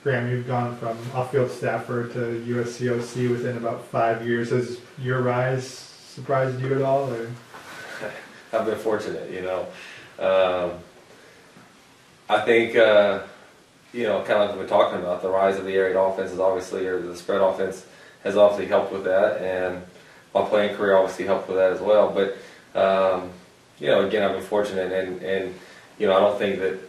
Graham, you've gone from off-field staffer to USC OC within about 5 years. Has your rise surprised you at all? Or? I've been fortunate, I think, kind of like we're talking about, the rise of the air raid offense is obviously, or the spread offense has obviously helped with that, and my playing career obviously helped with that as well. But, again, I've been fortunate, and I don't think that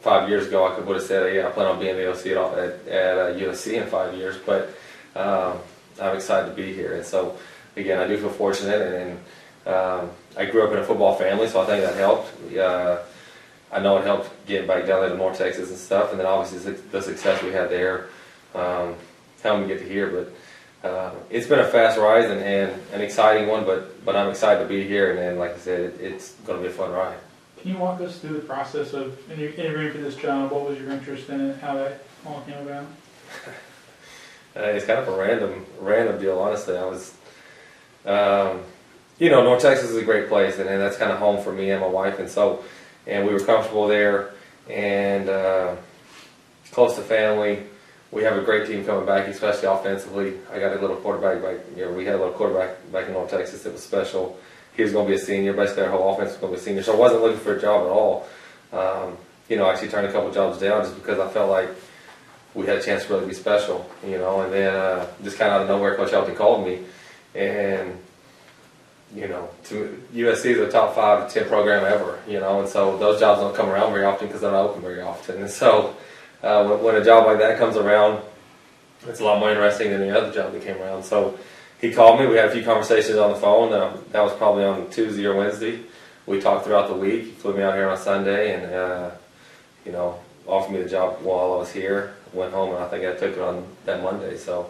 5 years ago I would have said, I plan on being the OC at USC in 5 years, but I'm excited to be here. And so, again, I do feel fortunate, and I grew up in a football family, so I think that helped. I know it helped getting back down there to North Texas and stuff, and then obviously the success we had there helped me get to here. But it's been a fast rise and an exciting one, but I'm excited to be here, and like I said, it's going to be a fun ride. Can you walk us through the process of interviewing for this job? What was your interest in it? How that all came about? It's kind of a random deal, honestly. I was, North Texas is a great place, and that's kind of home for me and my wife, and we were comfortable there, and close to family. We have a great team coming back, especially offensively. I got a little quarterback back. We had a little quarterback back in North Texas that was special. He was going to be a senior. Basically, our whole offense was going to be a senior. So I wasn't looking for a job at all. I actually turned a couple jobs down just because I felt like we had a chance to really be special, And then just kind of out of nowhere, Coach Helton called me, and USC is a top 5 to 10 program ever, And so those jobs don't come around very often because they're not open very often. And so when a job like that comes around, it's a lot more interesting than any other job that came around. So he called me. We had a few conversations on the phone. That was probably on Tuesday or Wednesday. We talked throughout the week. He flew me out here on Sunday and, offered me the job while I was here. Went home, and I think I took it on that Monday. So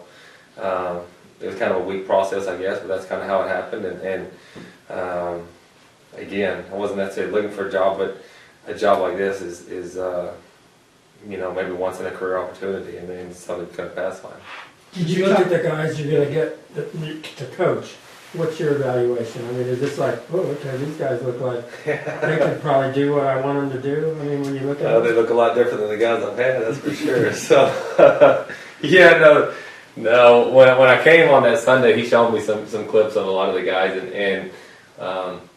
it was kind of a weak process, I guess, but that's kind of how it happened. And again, I wasn't necessarily looking for a job, but a job like this is maybe once in a career opportunity, and then something kind of pass by. Did you look at the guys you're going to get to coach? What's your evaluation? I mean, is this like, oh, okay, these guys look like they could probably do what I want them to do? I mean, when you look at them. They look a lot different than the guys I've had, that's for sure. So, no. When I came on that Sunday, he showed me some clips of a lot of the guys, and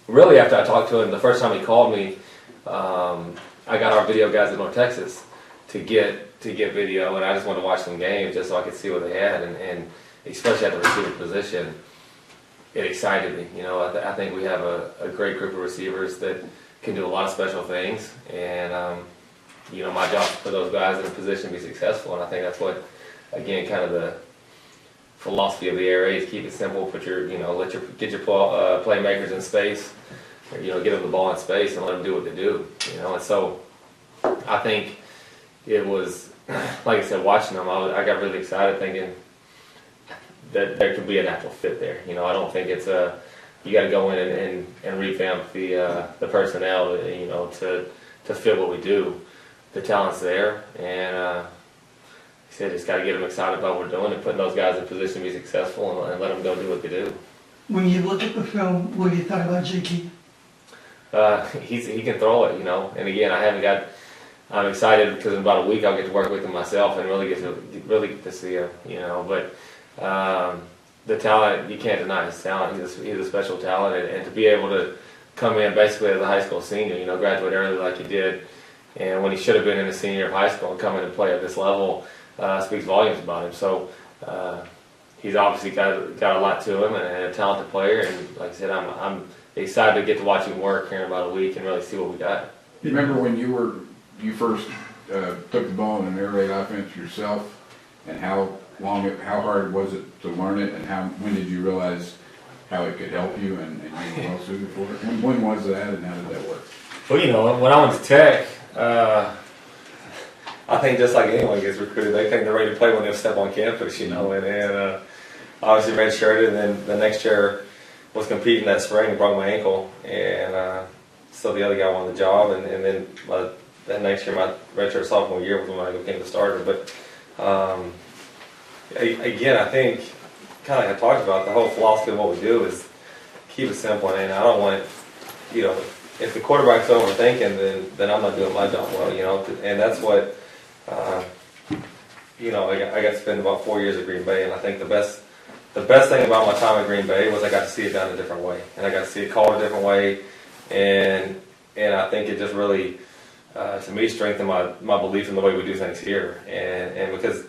really after I talked to him, the first time he called me, I got our video guys in North Texas to get video, and I just wanted to watch some games just so I could see what they had, and especially at the receiver position, it excited me. I think we have a great group of receivers that can do a lot of special things, and my job is to put those guys in a position to be successful, and I think that's what, again, kind of the philosophy of the air raid is: keep it simple, get your playmakers in space, or, get them the ball in space and let them do what they do, and so I think it was, like I said, watching them, I got really excited thinking that there could be a natural fit there. I don't think it's you got to go in and revamp the personnel, to fit what we do. The talent's there, and like I said, just got to get them excited about what we're doing and putting those guys in position to be successful and let them go do what they do. When you look at the film, what do you thought about J.K.? He can throw it, And again, I'm excited because in about a week I'll get to work with him myself and really get to see him, But the talent, you can't deny his talent. He's a special talent, and to be able to come in basically as a high school senior, graduate early like he did, and when he should have been in the senior year of high school and come in and play at this level speaks volumes about him. So he's obviously got a lot to him and a talented player, and like I said, I'm excited to get to watch him work here in about a week and really see what we got. You remember when you first took the ball in an air raid offense yourself, and how hard was it to learn it, and when did you realize how it could help you and you were well suited for it? And when was that, and how did that work? Well, when I went to Tech, I think just like anyone gets recruited, they think they're ready to play when they step on campus, and obviously redshirted, and then the next year was competing that spring and broke my ankle, and so the other guy won the job, and then that next year, my redshirt sophomore year, was when I became the starter. But again, I think, kind of like I talked about, the whole philosophy of what we do is keep it simple, and I don't want, if the quarterback's overthinking, then I'm not doing my job well, and that's what I got to spend about 4 years at Green Bay, and I think the best thing about my time at Green Bay was I got to see it done a different way, and I got to see it called a different way, and I think it just really, to me, strengthened my belief in the way we do things here, and because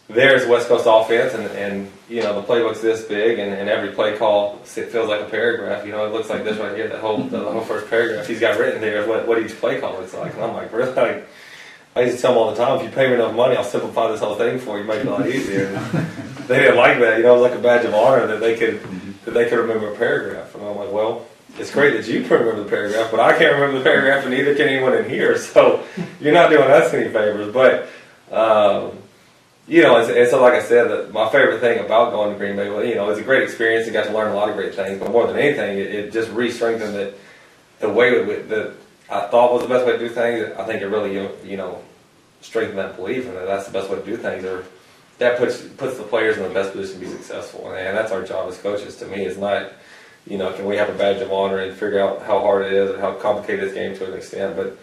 there's West Coast offense, and the playbook's this big, and every play call feels like a paragraph. It looks like this right here. The whole first paragraph he's got written there is what each play call looks like, and I'm like, really? Like, I used to tell them all the time, if you pay me enough money, I'll simplify this whole thing for you, make it a lot easier. They didn't like that. It was like a badge of honor that they could remember a paragraph. And I'm like, well, it's great that you can remember the paragraph, but I can't remember the paragraph, and neither can anyone in here. So you're not doing us any favors. But and so like I said, my favorite thing about going to Green Bay, it was a great experience. You got to learn a lot of great things, but more than anything, it just re-strengthened that the way that I thought was the best way to do things. I think it really, strengthened that belief, and that's the best way to do things. Or that puts the players in the best position to be successful, and that's our job as coaches. To me, is not, can we have a badge of honor and figure out how hard it is or how complicated this game to an extent, but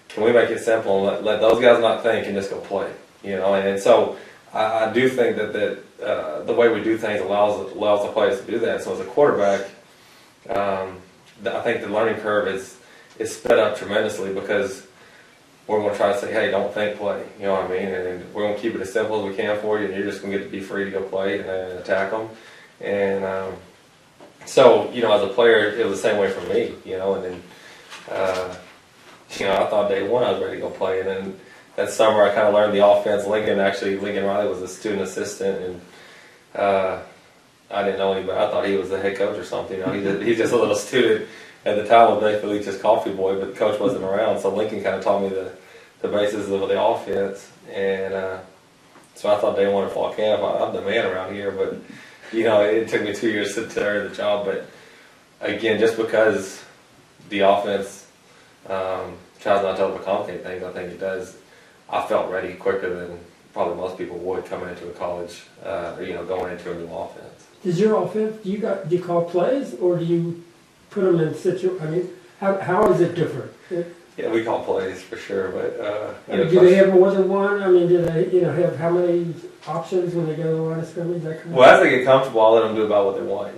can we make it simple and let those guys not think and just go play, and so I do think that the way we do things allows the players to do that. So as a quarterback, I think the learning curve is sped up tremendously because we're going to try to say, hey, don't think, play. You know what I mean? And we're going to keep it as simple as we can for you, and you're just going to get to be free to go play and attack them. And so, as a player, it was the same way for me, and then, I thought day one I was ready to go play, and then that summer I kind of learned the offense. Lincoln Riley was a student assistant, and I didn't know anybody. I thought he was the head coach or something. He's just a little student. At the time, was Mike Leach's coffee boy, but the coach wasn't around, so Lincoln kind of taught me the basis of the offense. And so I thought day one at fall camp, I'm the man around here. But it took me 2 years to earn the job. But again, just because the offense tries not to overcomplicate things, I think it does. I felt ready quicker than probably most people would coming into a college, going into a new offense. Does your offense, do you call plays, or do you put them in how is it different? Yeah, we call plays for sure, but do they have more than one? Do they have how many options when they go to the line of scrimmage? That kind of as they get comfortable, I'll let them do about what they want.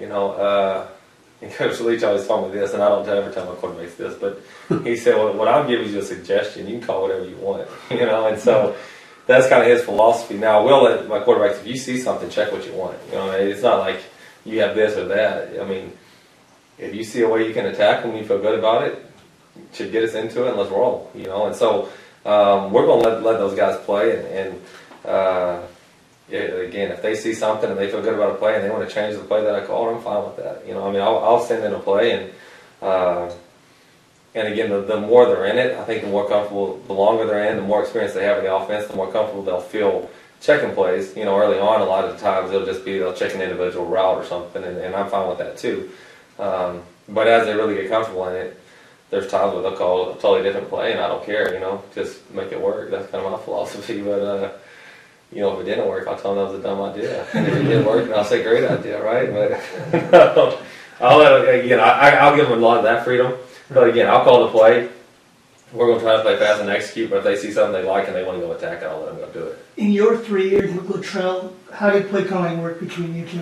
And Coach Leach always told me this, and I don't ever tell my quarterbacks this, but he said, well, what I'll give you is a suggestion. You can call whatever you want, and so that's kind of his philosophy. Now, I will let my quarterbacks, if you see something, check what you want. It's not like you have this or that. If you see a way you can attack them and you feel good about it, should get us into it and let's roll, And so we're going to let those guys play. Again, if they see something and they feel good about a play and they want to change the play that I called, I'm fine with that. I'll send in a play. And again, the more they're in it, I think the more comfortable, the longer they're in, the more experience they have in the offense, the more comfortable they'll feel checking plays. Early on, a lot of the times they'll check an individual route or something, and I'm fine with that too. But as they really get comfortable in it, there's times where they'll call a totally different play, and I don't care, just make it work. That's kind of my philosophy. But, if it didn't work, I'll tell them that was a dumb idea. And if it did work, then I'll say great idea, right? But I'll give them a lot of that freedom. But again, I'll call the play. We're going to try to play fast and execute, but if they see something they like and they want to go attack it, I'll let them go do it. In your 3 years with Luttrell, how did play calling work between you two?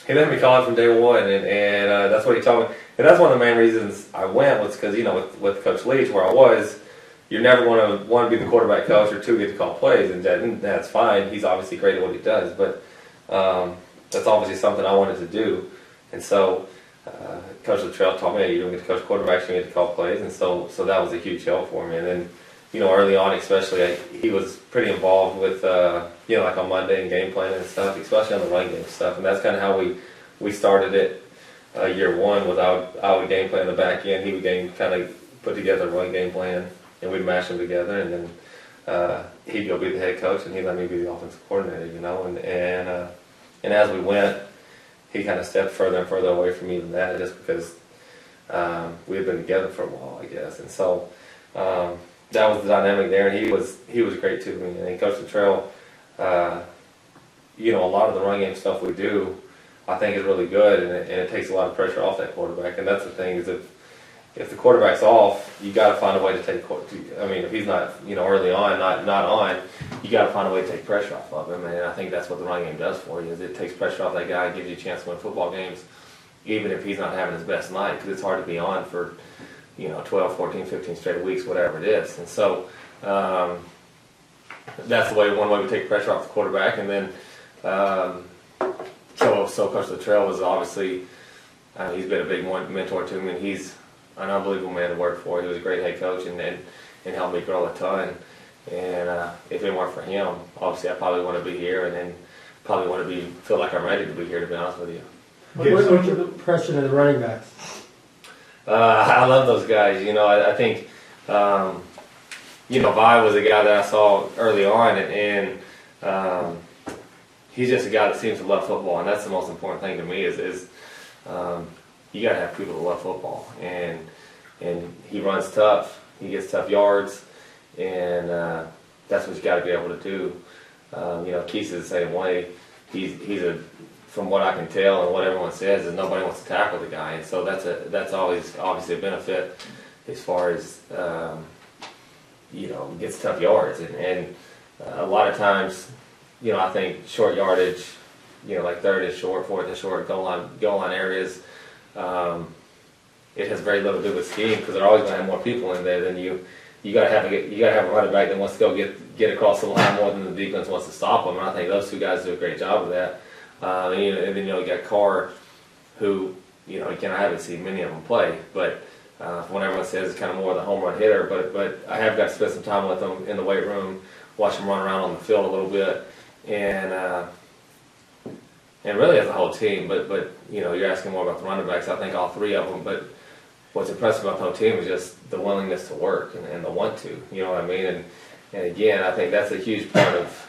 He let me call it from day one, and that's what he told me. And that's one of the main reasons I went was because, with Coach Leach, where I was, you're never going to want to be the quarterback coach or two get to call plays, and that's fine. He's obviously great at what he does, but that's obviously something I wanted to do. And so Coach Luttrell taught me, you don't get to coach quarterbacks, you get to call plays, and so that was a huge help for me. And then, early on especially, he was pretty involved with, like on Monday and game planning and stuff, especially on the run game stuff. And that's kind of how we started it year one. I would game plan the back end, he would kind of put together a run game plan, and we'd mash them together, and then he'd go be the head coach, and he'd let me be the offensive coordinator, and as we went, he kind of stepped further and further away from me than that, just because we had been together for a while, I guess. And so that was the dynamic there, and he was great to me. And Coach Luttrell, a lot of the run game stuff we do, I think is really good, and it takes a lot of pressure off that quarterback. And that's the thing is if the quarterback's off, you got to find a way to take. I mean, if he's not, early on, not on, you got to find a way to take pressure off of him. And I think that's what the running game does for you. Is it takes pressure off that guy, and gives you a chance to win football games, even if he's not having his best night, because it's hard to be on for 12, 14, 15 straight weeks, whatever it is. And so that's one way we take pressure off the quarterback. And then so Coach Luttrell was obviously, he's been a big mentor to me, and he's an unbelievable man to work for. He was a great head coach and helped me grow a ton. And if it weren't for him, obviously I probably want to be here, and then probably want to feel like I'm ready to be here, to be honest with you. What's your impression of the running backs? I love those guys. I think, Vi was a guy that I saw early on, and he's just a guy that seems to love football, and that's the most important thing to me is you got to have people that love football, and he runs tough, he gets tough yards, and that's what you got to be able to do. Keith is the same way. He's from what I can tell and what everyone says, is nobody wants to tackle the guy, and so that's always obviously a benefit as far as gets tough yards, and a lot of times, I think short yardage, like third is short, fourth is short, goal line areas, it has very little to do with scheme, because they're always going to have more people in there than you. You got to have a running back that wants to go get across the line more than the defense wants to stop them, and I think those two guys do a great job of that. And then you got Carr, who again, I haven't seen many of them play, but from what everyone says, it's kind of more of the home run hitter. But I have got to spend some time with them in the weight room, watch them run around on the field a little bit, and really as a whole team. But you're asking more about the running backs. I think all three of them. But what's impressive about the whole team is just the willingness to work and the want to. You know what I mean? And again, I think that's a huge part of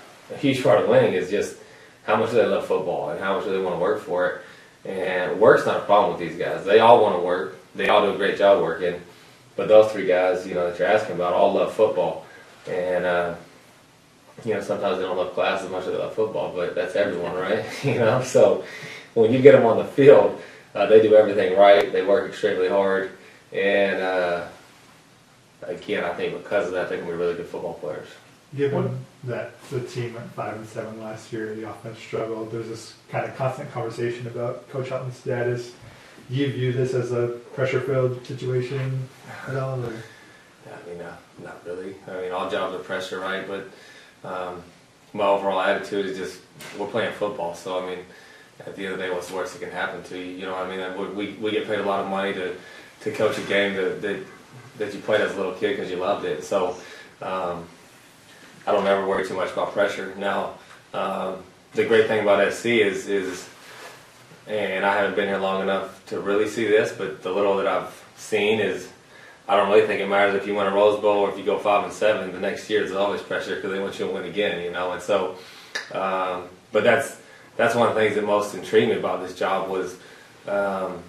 winning, is just how much do they love football and how much do they want to work for it. And work's not a problem with these guys. They all want to work. They all do a great job working. But those three guys, that you're asking about, all love football. And sometimes they don't love class as much as they love football, but that's everyone, right? So when you get them on the field, they do everything right. They work extremely hard, and again, I think because of that, they can be really good football players. Given that the team went 5-7 last year, the offense struggled, there's this kind of constant conversation about Coach Hutton's status. Do you view this as a pressure-filled situation at all? Or? Not really. All jobs are pressure, right? But my overall attitude is just, we're playing football, so at the end of the day, what's the worst that can happen to you? You know what I mean? We get paid a lot of money to coach a game that you played as a little kid because you loved it. So I don't ever worry too much about pressure. Now, the great thing about SC is, and I haven't been here long enough to really see this, but the little that I've seen is, I don't really think it matters if you win a Rose Bowl or if you go 5-7. The next year there's always pressure because they want you to win again, And so, but that's one of the things that most intrigued me about this job was, there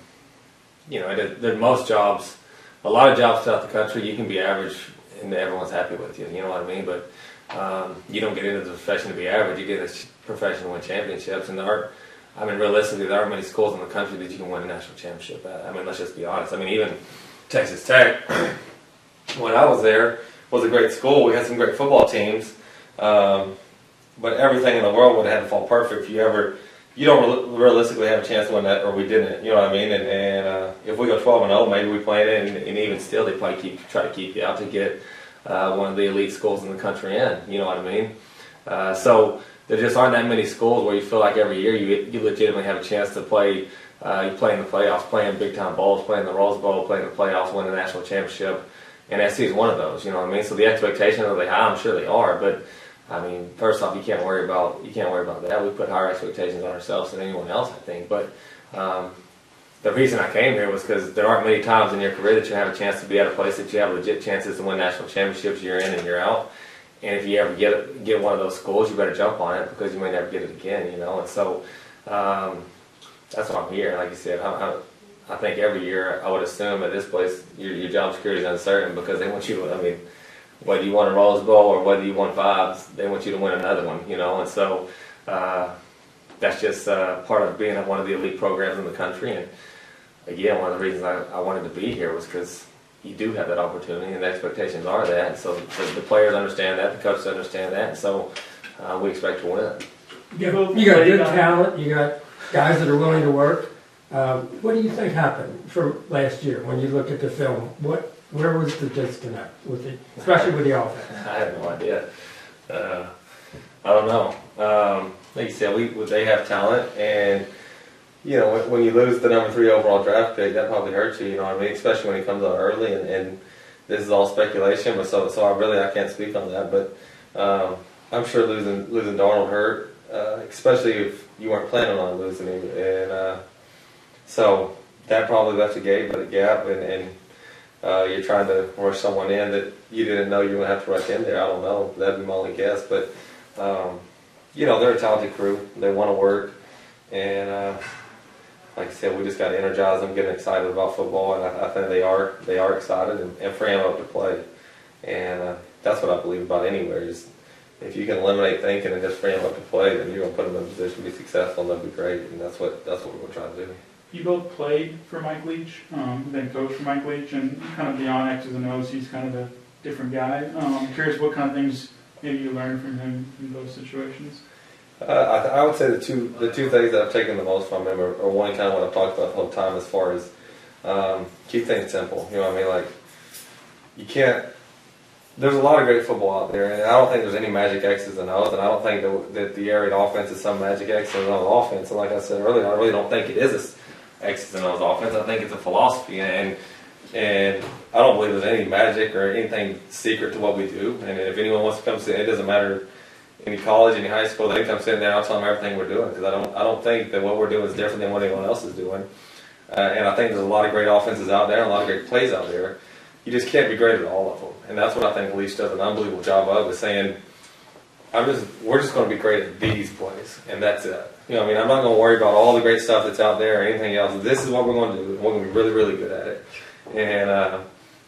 most jobs, a lot of jobs throughout the country, you can be average and everyone's happy with you. You know what I mean? But you don't get into the profession to be average. You get in the profession to win championships, and realistically, there aren't many schools in the country that you can win a national championship at. Let's just be honest. Even Texas Tech, when I was there, was a great school. We had some great football teams, but everything in the world would have had to fall perfect for you don't realistically have a chance to win that, or we didn't. You know what I mean? And if we go 12-0, maybe we play it, and even still, they probably try to keep you out to get one of the elite schools in the country in. You know what I mean? So there just aren't that many schools where you feel like every year you legitimately have a chance to play. You play in the playoffs, play in big time bowls, play in the Rose Bowl, play in the playoffs, win a national championship, and SC is one of those. You know what I mean? So the expectations are they high? I'm sure they are, but first off, you can't worry about that. We put higher expectations on ourselves than anyone else, I think. But the reason I came here was because there aren't many times in your career that you have a chance to be at a place that you have legit chances to win national championships year in and year out. And if you ever get one of those schools, you better jump on it because you may never get it again. And so that's why I'm here. Like you said, I think every year I would assume at this place your job security is uncertain because they want you to. Whether you won a Rose Bowl or whether you won 5s, they want you to win another one, And so that's just part of being at one of the elite programs in the country. And again, one of the reasons I wanted to be here was because you do have that opportunity, and the expectations are that. And so the players understand that, the coaches understand that, and so we expect to win. You got good talent. You got guys that are willing to work. What do you think happened from last year when you look at the film? Where was the disconnect especially with the offense? I have no idea. I don't know. Like you said, they have talent, and you know, when you lose the number 3 overall draft pick, that probably hurts you. You know what I mean? Especially when he comes out early, and this is all speculation. But so I can't speak on that. But I'm sure losing Darnold hurt, especially if you weren't planning on losing him, and so that probably left a gap, and you're trying to rush someone in that you didn't know you were going to have to rush in there. I don't know. That'd be my only guess. But, you know, they're a talented crew. They want to work. And like I said, we just got to energize them, get them excited about football. And I think they are excited and free them up to play. And that's what I believe about anywhere is if you can eliminate thinking and just free them up to play, then you're going to put them in a position to be successful, and they'll be great. And that's what we're going to try to do. You both played for Mike Leach, then coached for Mike Leach, and kind of beyond X's and O's, he's kind of a different guy. I'm curious what kind of things maybe you learned from him in those situations. I would say the two things that I've taken the most from him are one, kind of what I've talked about the whole time, as far as keep things simple. You know what I mean? Like, you can't. There's a lot of great football out there, and I don't think there's any magic X's and O's, and I don't think that the air raid offense is some magic X's and O's offense. And like I said earlier, I really don't think it is X's and O's offense. I think it's a philosophy, and I don't believe there's any magic or anything secret to what we do. And if anyone wants to come sit, it doesn't matter any college, any high school, they can come sit down. I'll tell them everything we're doing, because I don't think that what we're doing is different than what anyone else is doing. And I think there's a lot of great offenses out there, and a lot of great plays out there. You just can't be great at all of them, and that's what I think Leach does an unbelievable job of, is saying, we're just going to be great at these plays, and that's it. You know, I mean, I'm not going to worry about all the great stuff that's out there or anything else. This is what we're going to do, and we're going to be really, really good at it. And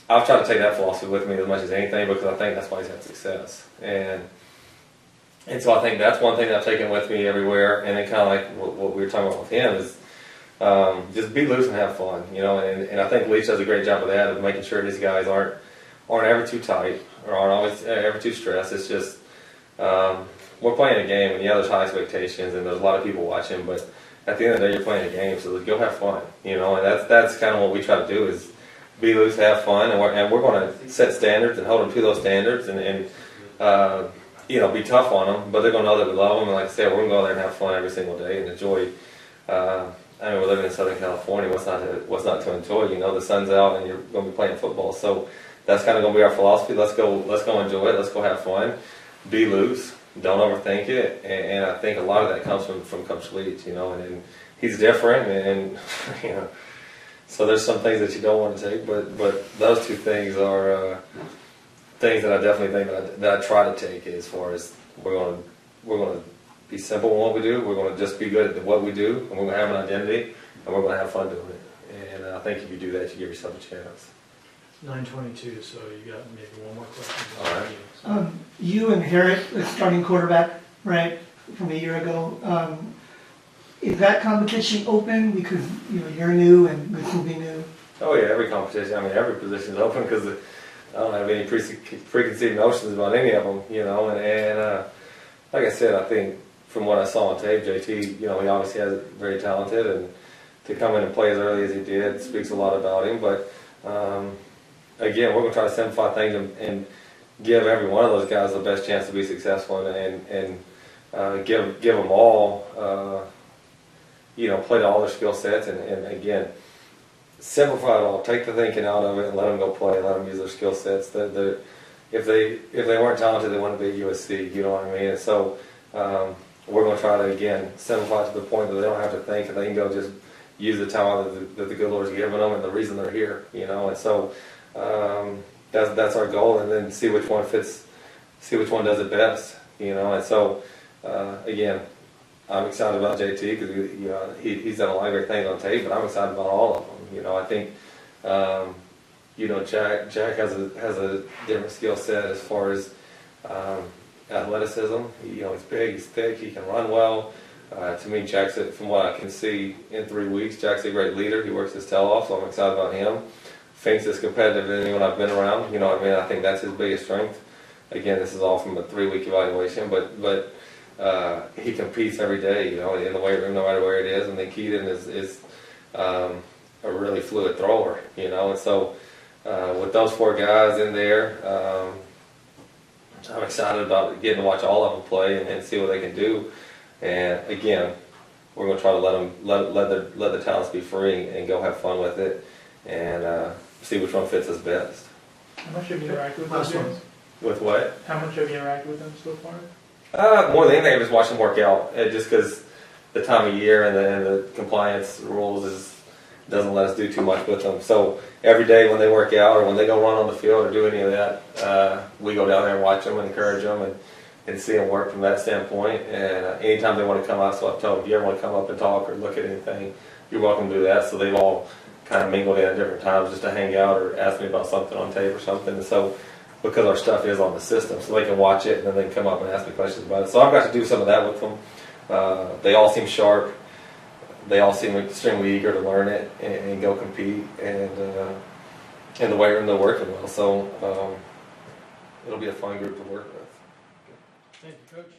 I've tried to take that philosophy with me as much as anything, because I think that's why he's had success. And so I think that's one thing that I've taken with me everywhere. And then kind of like what we were talking about with him is just be loose and have fun, you know. And I think Leach does a great job of that, of making sure his guys aren't ever too tight or aren't always ever too stressed. It's just we're playing a game, and yeah, there's high expectations, and there's a lot of people watching. But at the end of the day, you're playing a game, so go have fun, you know. And that's kind of what we try to do, is be loose, have fun, and we're going to set standards and hold them to those standards, and you know, be tough on them, but they're going to know that we love them. And like I said, we're going to go there and have fun every single day and enjoy. I mean, we're living in Southern California. What's not to enjoy? You know, the sun's out and you're going to be playing football. So that's kind of going to be our philosophy. Let's go enjoy it. Let's go have fun. Be loose. Don't overthink it. And I think a lot of that comes from Coach Leach, you know, and he's different, and you know, so there's some things that you don't want to take, but those two things are things that I definitely think that I try to take, as far as we're going to be simple in what we do. We're going to just be good at what we do, and we're going to have an identity, and we're going to have fun doing it. And I think if you do that, you give yourself a chance. 9:22, so you got maybe one more question. All right. You inherit the starting quarterback, right, from a year ago. Is that competition open because you're new and this will be new? Oh yeah, every competition. I mean, every position is open, because I don't have any preconceived notions about any of them, you know. And like I said, I think from what I saw on tape, JT, you know, he obviously has very talented, and to come in and play as early as he did speaks a lot about him. But again, we're going to try to simplify things and give every one of those guys the best chance to be successful, and give them all, you know, play to all their skill sets, and again, simplify it all. Take the thinking out of it and let them go play. Let them use their skill sets. If they weren't talented, they wouldn't be at USC. You know what I mean? And so we're going to try to, again, simplify it to the point that they don't have to think, and they can go just use the talent that the good Lord's given them and the reason they're here. You know, and so that's our goal, and then see which one fits, see which one does it best. You know, and so again, I'm excited about JT, because he's done a lot of great things on tape, but I'm excited about all of them. You know, I think you know, Jack has a different skill set as far as athleticism. You know, he's big, he's thick, he can run well. To me, Jack's, from what I can see in 3 weeks, Jack's a great leader. He works his tail off, so I'm excited about him. Thinks as competitive as anyone I've been around. You know what I mean? I think that's his biggest strength. Again, this is all from a 3-week evaluation, but he competes every day, you know, in the weight room, no matter where it is. And then Keaton is a really fluid thrower, you know. And so with those 4 guys in there, I'm excited about getting to watch all of them play and see what they can do. And again, we're going to try to let them let the talents be free and go have fun with it and see which one fits us best. How much have you interacted with Last those one. guys? With what? How much have you interacted with them so far? More than anything, I just watch them work out. Just because the time of year and the compliance rules doesn't let us do too much with them. So every day when they work out or when they go run on the field or do any of that, we go down there and watch them and encourage them and see them work from that standpoint. And anytime they want to come out, so I've told them, if you ever want to come up and talk or look at anything, you're welcome to do that. So they've all kind of mingled in at different times just to hang out or ask me about something on tape or something. And so because our stuff is on the system, so they can watch it and then they can come up and ask me questions about it. So I've got to do some of that with them. They all seem sharp. They all seem extremely eager to learn it and go compete. And in the weight room, they're working well. So it'll be a fun group to work with. Thank you, Coach.